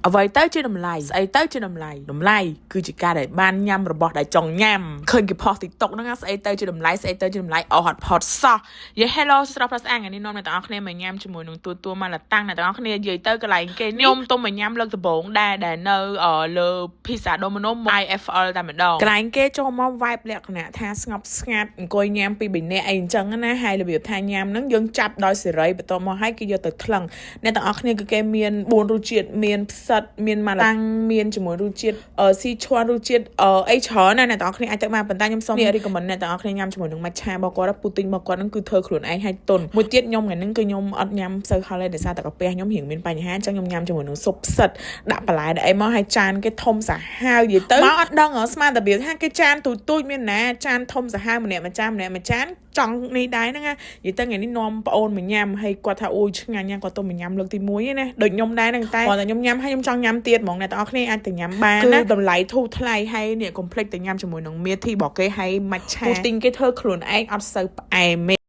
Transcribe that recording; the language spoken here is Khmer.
អ្វីទៅជាតម្លៃស្អីទៅជាតម្លៃគឺជាការដែលបានញ៉ាំរបស់ដែលចង់ញ៉ាំឃើញគេផុស TikTok ហ្នឹងស្អីទៅជាតម្លៃអស់ហត់ផុតសោះយេ Hello ស្រាប់ស្អាងថ្ងៃនេះនាំអ្នកទាំងអស់គ្នាមកញ៉ាំជាមួយនឹងទួម៉ាឡាតាំងអ្នកទាំងអស់គ្នានិយាយទៅកន្លែងគេខ្ញុំទុំមកញ៉ាំលើកដំបូងដែរនៅលើ Pizza Domino IFL តែម្ដងកន្លែងគេចូលមក vibe លក្ខណៈថាស្ងប់ស្ងាត់អង្គុយញ៉ាំពី3នាក់អីអញ្ចឹងណាហើយរបៀបថាញ៉ាំហ្នឹងយើងចាប់ដោយសេរីបន្ទាប់មកហើយគេយកទៅថ្លឹងអ្នកទាំងអស់គ្នាគឺគេមាន4រសជាតិមានផ្សិតមានម៉ាឡាតាំងមានជាមួយរសជាតិស៊ីឈួនរសជាតិអីច្រើនណាអ្នកទាំងអស់គ្នាអាចទៅបានប៉ុន្តែខ្ញុំសូមrecommend អ្នកទាំងអស់គ្នាញ៉ាំជាមួយនឹង matcha របស់គាត់ពូទិញរបស់គាត់ហ្នឹងគឺធ្វើខ្លួនឯងឲ្យទុនមួយទៀតខ្ញុំថ្ងៃហ្នឹងគឺខ្ញុំអត់ញ៉ាំសូវហល់ទេដោយសារតែកាពះខ្ញុំរៀងមានបញ្ហាអញ្ចឹងខ្ញុំញ៉ាំជាមួយនឹងស៊ុបផ្សិតដាក់បន្លែអីមកឲ្យចានគេធំសាហាវនិយាយទៅមកអត់ដឹងស្មានតែវាថាគេចានទូចមានណាចានធំសាហាវម្នាក់មួយចានចង់នេះដែរហ្នឹងណានិយាយទៅថ្ងៃនេះនាំប្អូនមកញ៉ាំហើយគាត់ថាអូយឆ្ងាញ់ណាស់គាត់ទៅមកញ៉ាំលើកទី1ឯណាដូចខ្ញុំដែរហ្នឹងតែគាត់តែខ្ញុំញ៉ាំហើយខ្ញុំចង់ញ៉ាំទៀតហ្មងអ្នកទាំងអស់គ្នាអាចទៅញ៉ាំបានណាតម្លៃធូរថ្លៃហើយនេះកុំភ្លេចទៅញ៉ាំជាមួយនឹងមេធីរបស់គេហើយ matcha ពូទិញគេធ្វើខ្លួនឯងអត់សូវផ្អែម